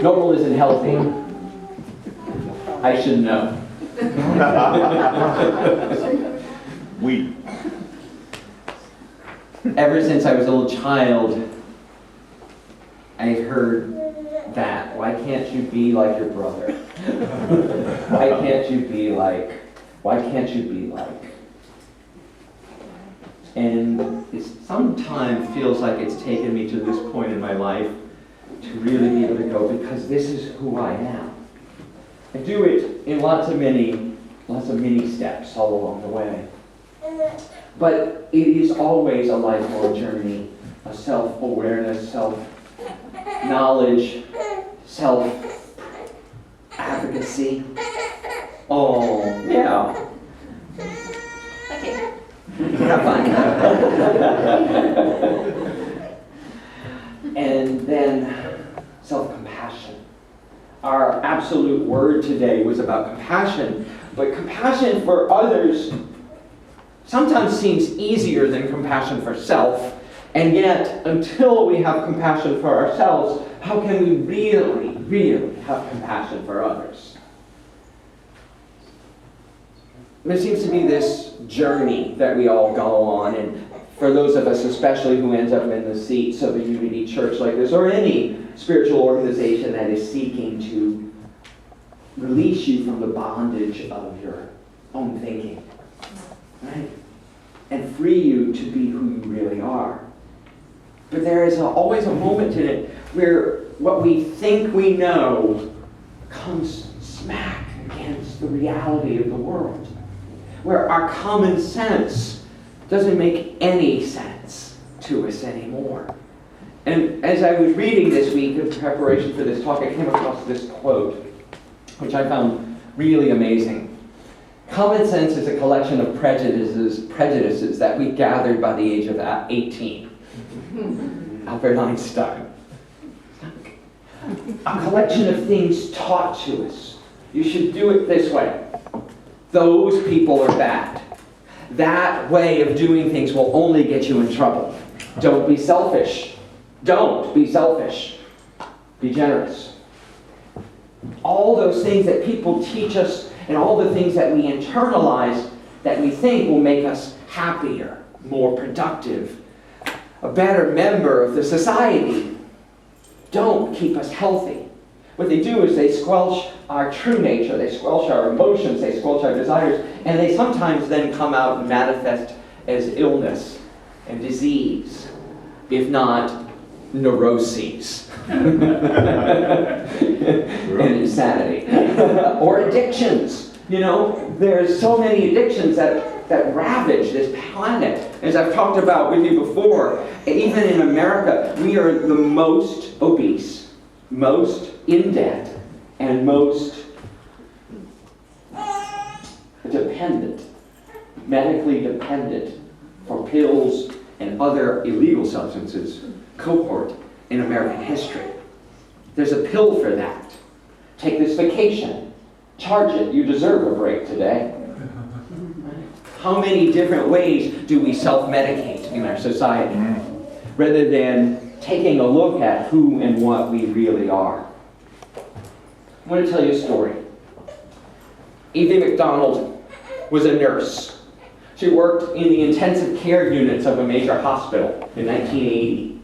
Normal isn't healthy. I should know. We. Ever since I was a little child, I've heard that. Why can't you be like your brother? Why can't you be like? And it sometimes feels like it's taken me to this point in my life to really be able to go, because this is who I am. I do it in lots of mini steps all along the way. But it is always a lifelong journey of self-awareness, self-knowledge, self-advocacy. Oh, yeah. Okay. Have fun. And then self-compassion. Our absolute word today was about compassion, but compassion for others sometimes seems easier than compassion for self, and yet until we have compassion for ourselves, how can we really have compassion for others? There seems to be this journey that we all go on, and for those of us especially who end up in the seats of a Unity church like this, or any spiritual organization that is seeking to release you from the bondage of your own thinking, right? And free you to be who you really are. But there is always a moment in it where what we think we know comes smack against the reality of the world, where our common sense doesn't make any sense to us anymore. And as I was reading this week in preparation for this talk, I came across this quote, which I found really amazing. Common sense is a collection of prejudices that we gathered by the age of 18. Albert Einstein. A collection of things taught to us. You should do it this way. Those people are bad. That way of doing things will only get you in trouble. Don't be selfish. Don't be selfish. Be generous. All those things that people teach us and all the things that we internalize that we think will make us happier, more productive, a better member of the society, don't keep us healthy. What they do is they squelch our true nature, they squelch our emotions, they squelch our desires, and they sometimes then come out and manifest as illness and disease, if not neuroses and insanity. Or addictions. You know, there's so many addictions that ravage this planet. As I've talked about with you before, even in America, we are the most obese, most in debt, and most dependent, medically dependent for pills and other illegal substances cohort in American history. There's a pill for that. Take this vacation. Charge it. You deserve a break today. How many different ways do we self-medicate in our society rather than taking a look at who and what we really are? I want to tell you a story. Evie McDonald was a nurse. She worked in the intensive care units of a major hospital in 1980.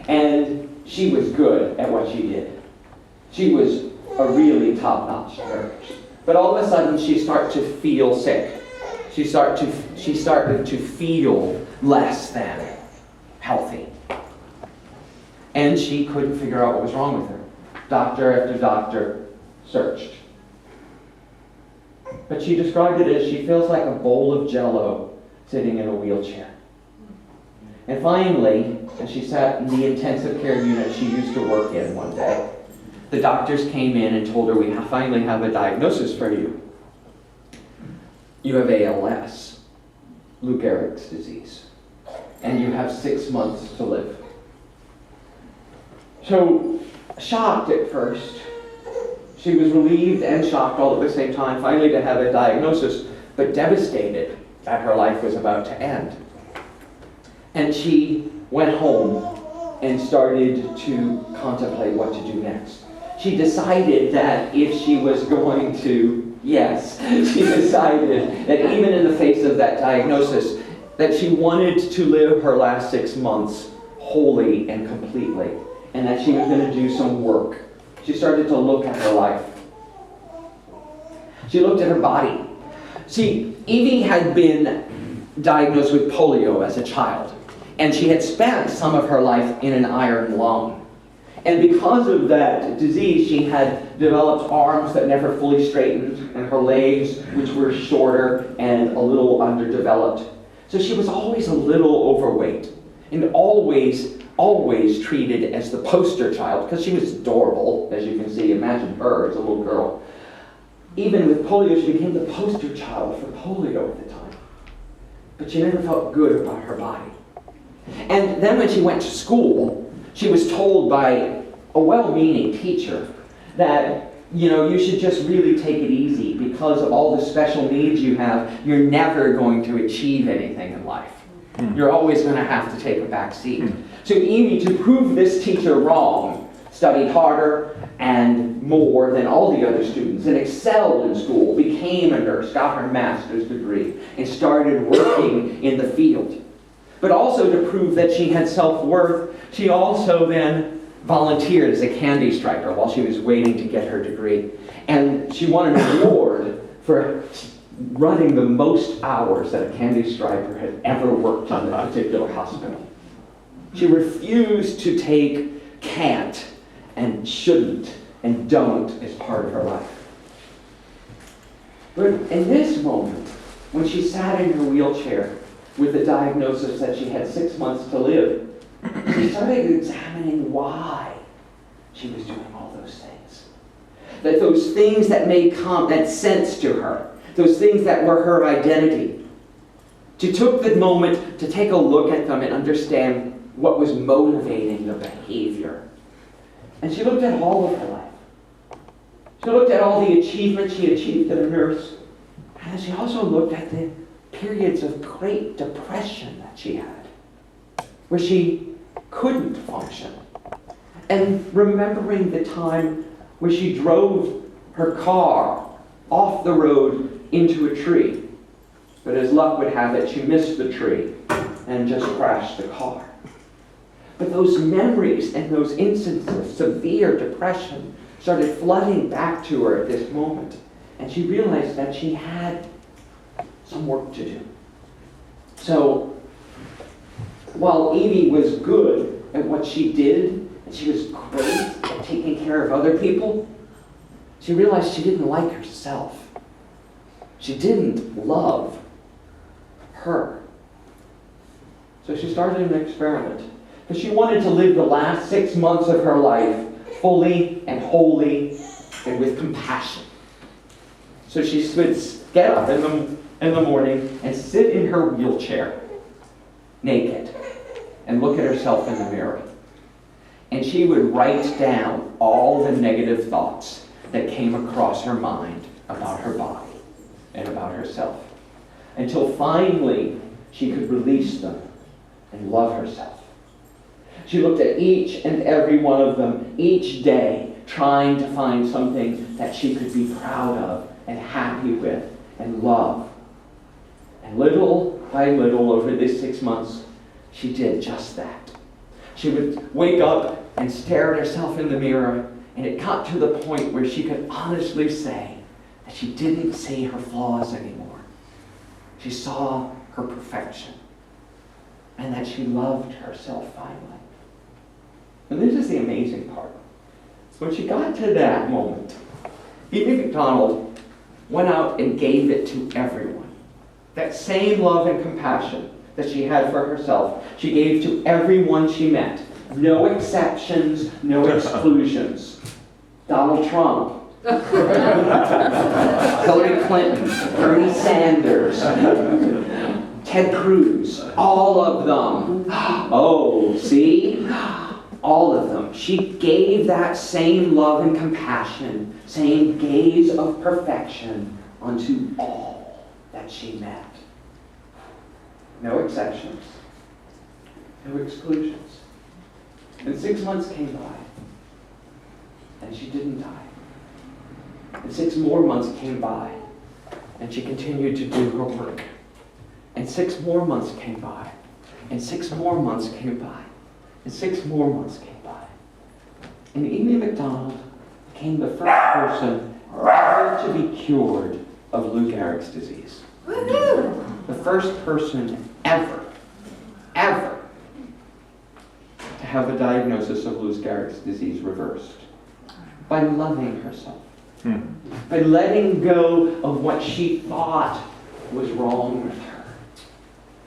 And she was good at what she did. She was a really top-notch nurse. But all of a sudden, she started to feel sick. She started to feel less than healthy. And she couldn't figure out what was wrong with her. Doctor after doctor searched. But she described it as she feels like a bowl of Jell-O sitting in a wheelchair. And finally, as she sat in the intensive care unit she used to work in one day, the doctors came in and told her, we finally have a diagnosis for you. You have ALS, Lou Gehrig's disease, and you have 6 months to live. So, shocked at first, she was relieved and shocked all at the same time, finally to have a diagnosis, but devastated that her life was about to end. And she went home and started to contemplate what to do next. she decided that if she was going to, yes, she decided that even in the face of that diagnosis, that she wanted to live her last 6 months wholly and completely, and that she was going to do some work. She started to look at her life. She looked at her body. See, Evie had been diagnosed with polio as a child, and she had spent some of her life in an iron lung. And because of that disease, she had developed arms that never fully straightened, and her legs, which were shorter and a little underdeveloped. So she was always a little overweight, and always treated as the poster child, because she was adorable, as you can see. Imagine her as a little girl. Even with polio, she became the poster child for polio at the time. But she never felt good about her body. And then when she went to school, she was told by a well-meaning teacher that, you should just really take it easy because of all the special needs you have. You're never going to achieve anything in life. You're always going to have to take a back seat. So Evie, to prove this teacher wrong, studied harder and more than all the other students and excelled in school, became a nurse, got her master's degree, and started working in the field. But also to prove that she had self-worth, she also then volunteered as a candy striper while she was waiting to get her degree. And she won an award for running the most hours that a candy striper had ever worked in a particular hospital. She refused to take can't and shouldn't and don't as part of her life. But in this moment, when she sat in her wheelchair with the diagnosis that she had 6 months to live, she started examining why she was doing all those things. That those things that made sense to her, those things that were her identity. She took the moment to take a look at them and understand what was motivating the behavior. And she looked at all of her life. She looked at all the achievements she achieved as a nurse. And she also looked at the periods of great depression that she had, where she couldn't function. And remembering the time where she drove her car off the road into a tree. But as luck would have it, she missed the tree and just crashed the car. But those memories and those instances of severe depression started flooding back to her at this moment. And she realized that she had some work to do. So, while Evie was good at what she did, and she was great at taking care of other people, she realized she didn't like herself. She didn't love her. So she started an experiment. Because she wanted to live the last 6 months of her life fully and wholly and with compassion. So she would get up in the morning and sit in her wheelchair, naked, and look at herself in the mirror. And she would write down all the negative thoughts that came across her mind about her body and about herself, until finally she could release them and love herself. She looked at each and every one of them each day, trying to find something that she could be proud of and happy with and love. And little by little, over these 6 months, she did just that. She would wake up and stare at herself in the mirror, and it got to the point where she could honestly say that she didn't see her flaws anymore. She saw her perfection, and that she loved herself finally. And this is the amazing part. When she got to that moment, Evie McDonald went out and gave it to everyone. That same love and compassion that she had for herself, she gave to everyone she met. No exceptions, no exclusions. Donald Trump, Hillary Clinton, Bernie Sanders, Ted Cruz, all of them. Oh, see? All of them. She gave that same love and compassion, same gaze of perfection unto all that she met. No exceptions. No exclusions. And 6 months came by. and she didn't die. And 6 more months came by, and she continued to do her work. And 6 more months came by, and 6 more months came by, and 6 more months came by. And Amy McDonald became the first person ever to be cured of Lou Gehrig's disease. The first person ever to have the diagnosis of Lou Gehrig's disease reversed by loving herself, by letting go of what she thought was wrong with her,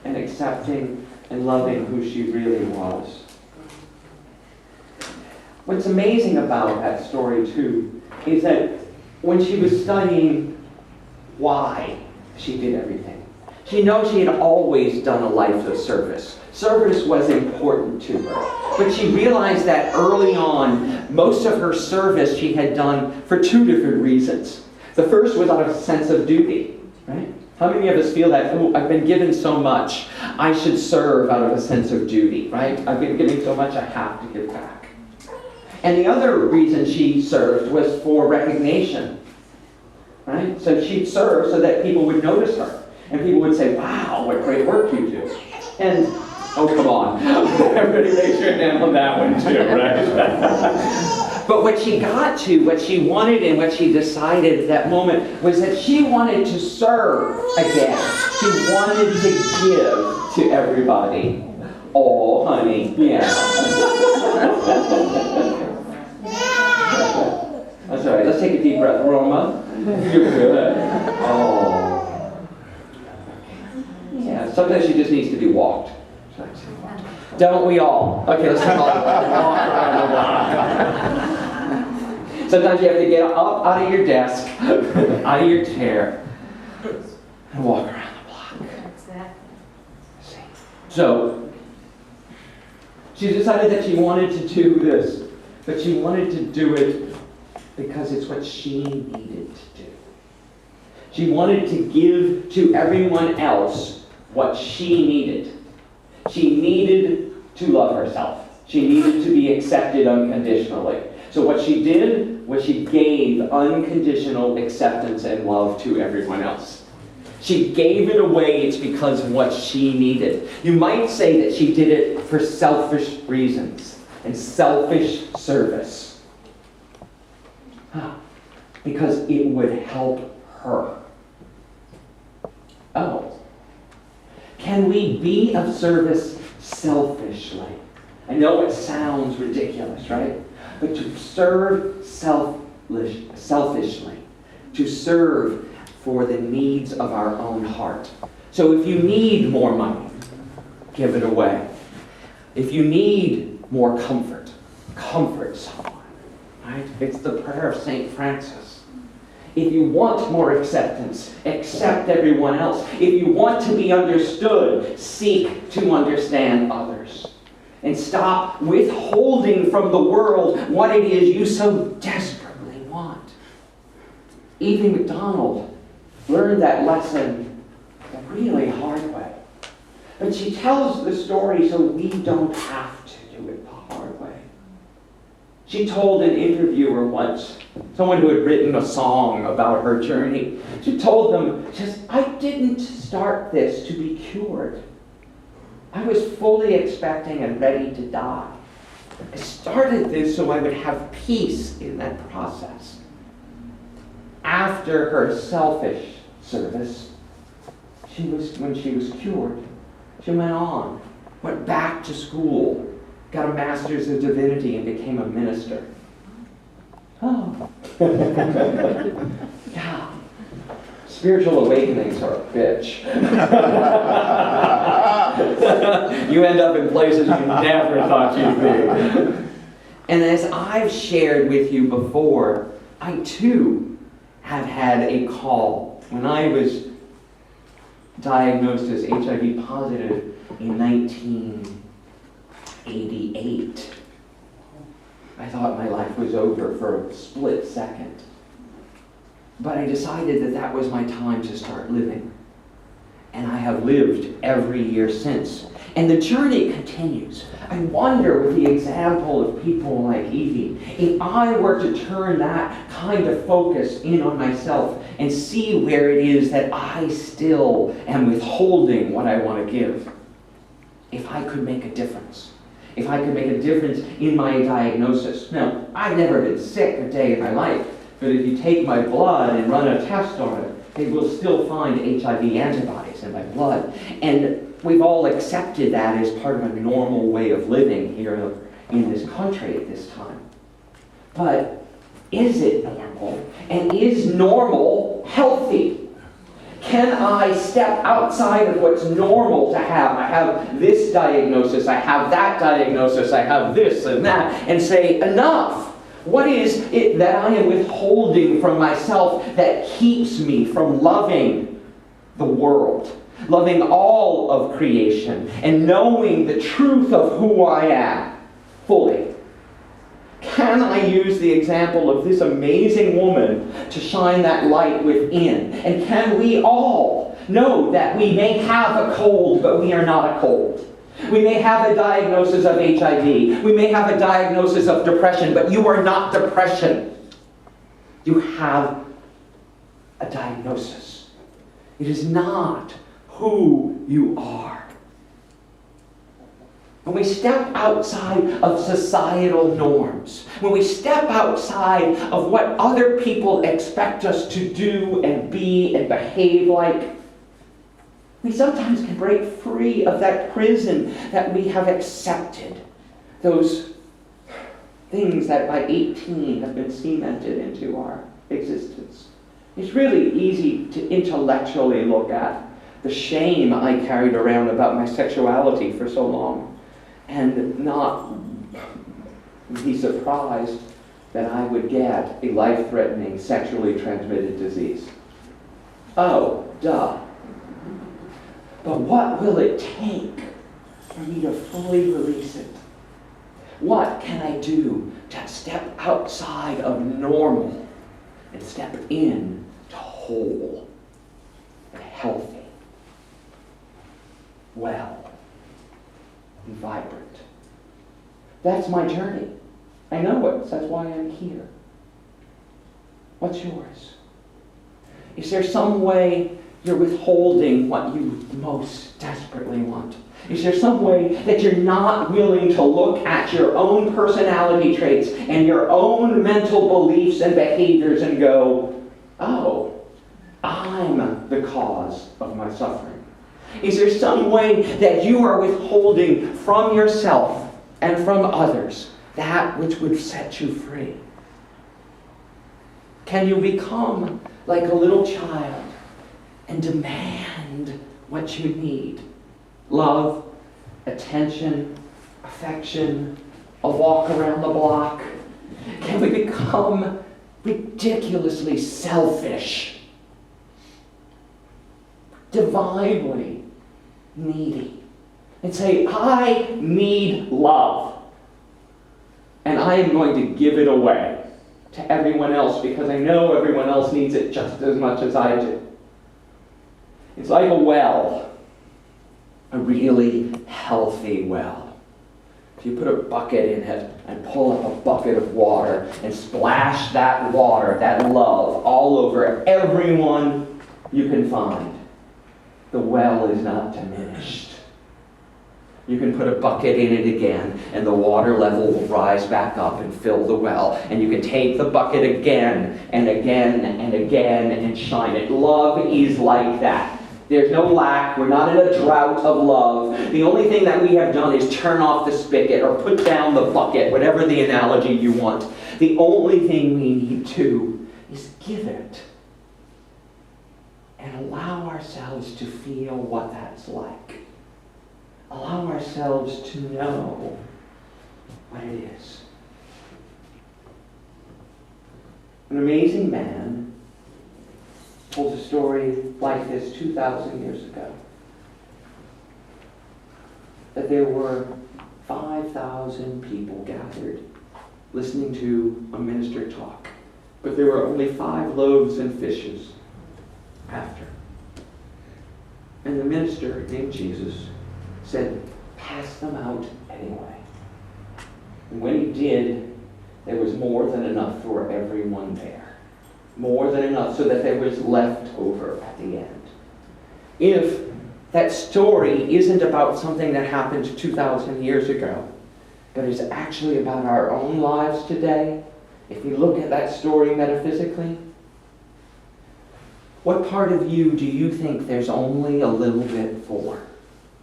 and accepting and loving who she really was. What's amazing about that story, too, is that when she was studying why she did everything, she knows she had always done a life of service. Service was important to her. But she realized that early on, most of her service she had done for 2 different reasons. The first was out of a sense of duty, right? How many of us feel that, oh, I've been given so much, I should serve out of a sense of duty, right? I've been given so much, I have to give back. And the other reason she served was for recognition, right? So she'd serve so that people would notice her. And people would say, wow, what great work you do. And, oh, come on. Everybody raise your hand on that one too, right? But what she got to, what she wanted and what she decided at that moment was that she wanted to serve again. She wanted to give to everybody. Oh, honey, yeah. That's all right. Let's take a deep breath. Roma, you're good. Oh. Yeah, sometimes she just needs to be walked. Don't we all? Okay, let's talk about walk around the block. Sometimes you have to get up out of your desk, out of your chair, and walk around the block. So, she decided that she wanted to do this, but she wanted to do it because it's what she needed to do. She wanted to give to everyone else what she needed. She needed to love herself. She needed to be accepted unconditionally. So what she did was she gave unconditional acceptance and love to everyone else. She gave it away, it's because of what she needed. You might say that she did it for selfish reasons and selfish service. Because it would help her. Oh. Can we be of service selfishly? I know it sounds ridiculous, right? But to serve selfishly, to serve for the needs of our own heart. So if you need more money, give it away. If you need more comfort, comfort someone, right? It's the prayer of St. Francis. If you want more acceptance, accept everyone else. If you want to be understood, seek to understand others. And stop withholding from the world what it is you so desperately want. Amy McDonald learned that lesson the really hard way. But she tells the story so we don't have to do it the hard way. She told an interviewer once, someone who had written a song about her journey, she told them, I didn't start this to be cured. I was fully expecting and ready to die. I started this so I would have peace in that process. After her selfish service, when she was cured, she went back to school, got a master's of divinity, and became a minister. Oh. Yeah. Spiritual awakenings are a bitch. You end up in places you never thought you'd be. And as I've shared with you before, I too have had a call. When I was diagnosed as HIV positive in 1988, I thought my life was over for a split second. But I decided that that was my time to start living. And I have lived every year since. And the journey continues. I wonder, with the example of people like Evie, if I were to turn that kind of focus in on myself and see where it is that I still am withholding what I want to give, if I could make a difference. If I could make a difference in my diagnosis. Now, I've never been sick a day in my life, but if you take my blood and run a test on it, they will still find HIV antibodies in my blood. And we've all accepted that as part of a normal way of living here in this country at this time. But is it normal? And is normal healthy? Can I step outside of what's normal to have? I have this diagnosis, I have that diagnosis, I have this and that, and say, enough. What is it that I am withholding from myself that keeps me from loving the world, loving all of creation, and knowing the truth of who I am fully? Can I use the example of this amazing woman to shine that light within? And can we all know that we may have a cold, but we are not a cold? We may have a diagnosis of HIV. We may have a diagnosis of depression, but you are not depression. You have a diagnosis. It is not who you are. When we step outside of societal norms, when we step outside of what other people expect us to do and be and behave like, we sometimes can break free of that prison that we have accepted. Those things that by 18 have been cemented into our existence. It's really easy to intellectually look at the shame I carried around about my sexuality for so long and not be surprised that I would get a life-threatening sexually transmitted disease. Oh, duh. But what will it take for me to fully release it? What can I do to step outside of normal and step in to whole and healthy, well, and vibrant? That's my journey. I know it. That's why I'm here. What's yours? Is there some way you're withholding what you most desperately want? Is there some way that you're not willing to look at your own personality traits and your own mental beliefs and behaviors and go, oh, I'm the cause of my suffering? Is there some way that you are withholding from yourself and from others that which would set you free? Can you become like a little child and demand what you need? Love, attention, affection, a walk around the block. Can we become ridiculously selfish, divinely needy, and say, I need love, and I am going to give it away to everyone else because I know everyone else needs it just as much as I do? It's like a well. A really healthy well. If you put a bucket in it and pull up a bucket of water and splash that water, that love, all over everyone you can find, the well is not diminished. You can put a bucket in it again and the water level will rise back up and fill the well. And you can take the bucket again and again and again and shine it. Love is like that. There's no lack. We're not in a drought of love. The only thing that we have done is turn off the spigot or put down the bucket, whatever the analogy you want. The only thing we need to is give it and allow ourselves to feel what that's like. Allow ourselves to know what it is. An amazing man told a story like this 2,000 years ago. That there were 5,000 people gathered listening to a minister talk. But there were only 5 loaves and fishes after. And the minister, named Jesus, said, cast them out anyway. And when he did, there was more than enough for everyone there. More than enough so that there was left over at the end. If that story isn't about something that happened 2,000 years ago, but is actually about our own lives today, if we look at that story metaphysically, what part of you do you think there's only a little bit for?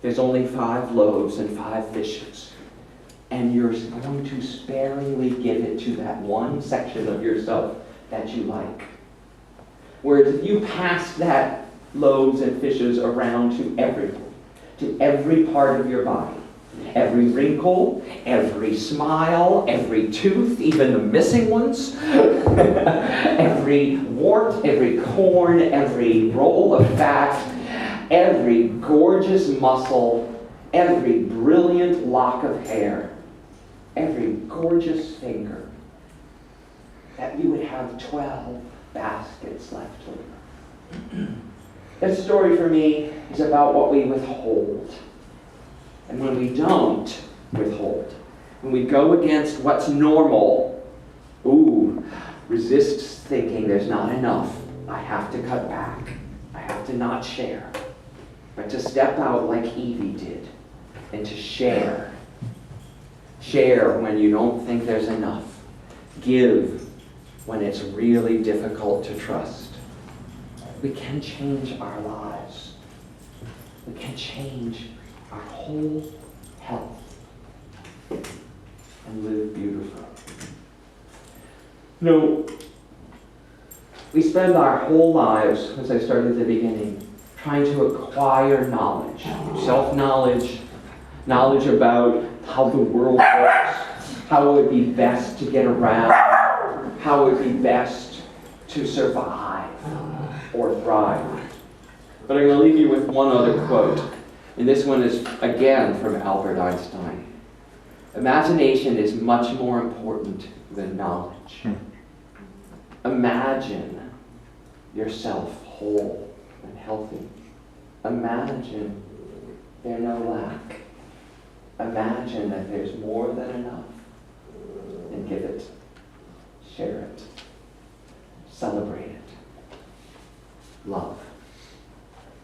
There's only 5 loaves and 5 fishes. And you're going to sparingly give it to that one section of yourself that you like. Whereas if you pass that loaves and fishes around to every part of your body, every wrinkle, every smile, every tooth, even the missing ones, every wart, every corn, every roll of fat, every gorgeous muscle, every brilliant lock of hair, every gorgeous finger, that you would have 12 baskets left over. That story for me is about what we withhold. And when we don't withhold, when we go against what's normal, resist thinking there's not enough. I have to cut back. I have to not share. But to step out like Evie did and to share. Share when you don't think there's enough. Give when it's really difficult to trust. We can change our lives. We can change our whole health and live beautifully. We spend our whole lives, as I started at the beginning, trying to acquire knowledge. Self-knowledge, knowledge about how the world works, how it would be best to get around, how it would be best to survive or thrive. But I'm going to leave you with one other quote. And this one is, again, from Albert Einstein. Imagination is much more important than knowledge. Imagine yourself whole and healthy. Imagine there's no lack. Imagine that there's more than enough. And give it. Share it. Celebrate it. Love.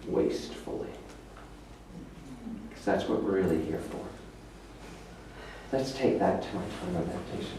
Wastefully. Because that's what we're really here for. Let's take that to our time of meditation.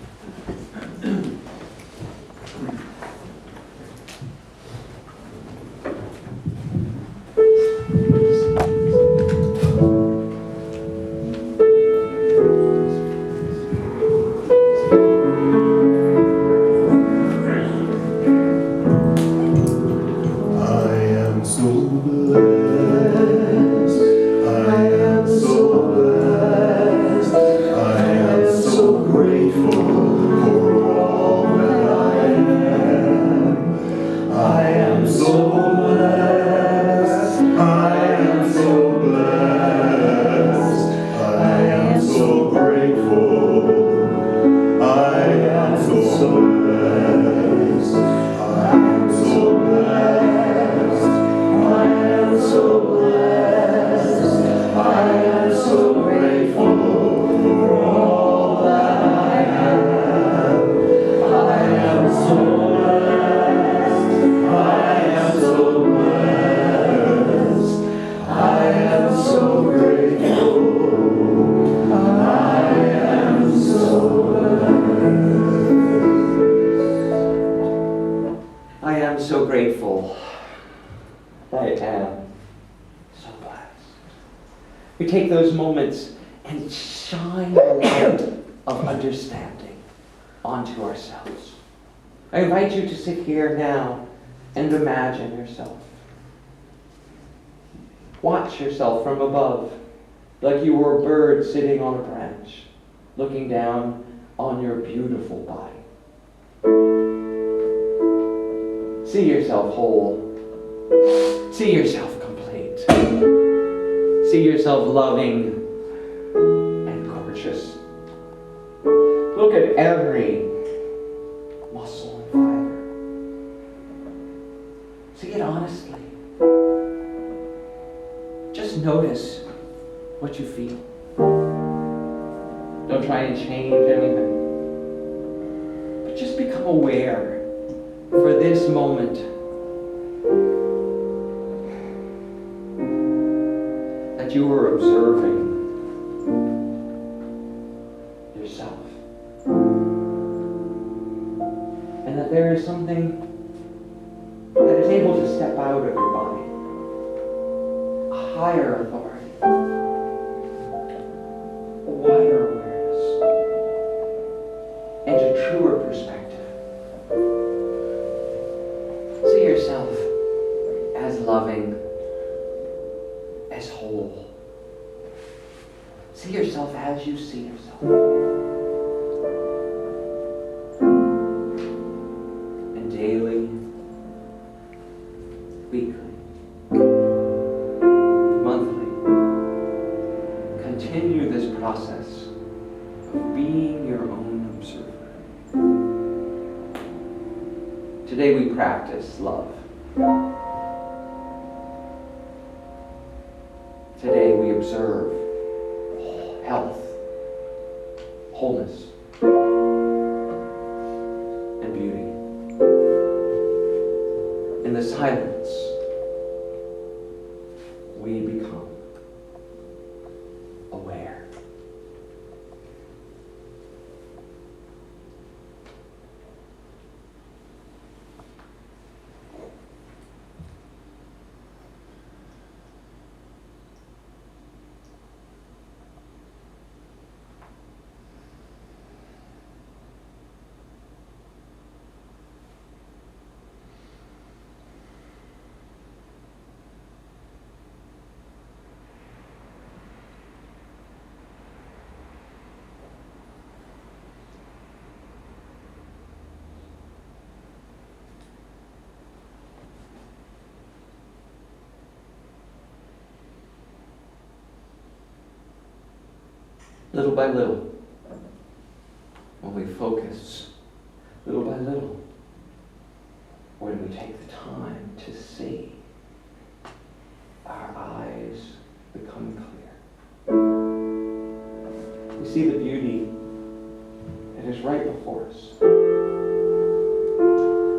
We take those moments and shine the light of understanding onto ourselves. I invite you to sit here now and imagine yourself. Watch yourself from above, like you were a bird sitting on a branch, looking down on your beautiful body. See yourself whole. See yourself complete. See yourself loving and gorgeous. Look at every muscle and fiber. See it honestly. Just notice what you feel. and change anything. But just become aware for this moment that you are observing yourself. And that there is something that is able to step out of your body. A higher authority. A wider awareness. And a truer perspective. See yourself as loving, as whole. See yourself as you see yourself. And daily, weekly, monthly, continue this process of being your own observer. Today we practice love. Today we observe health, wholeness, and beauty. In the silence, we become aware. Little by little, when we focus, little by little, when we take the time to see, our eyes become clear. We see the beauty that is right before us.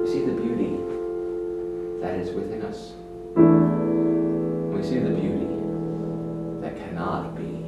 We see the beauty that is within us. We see the beauty that cannot be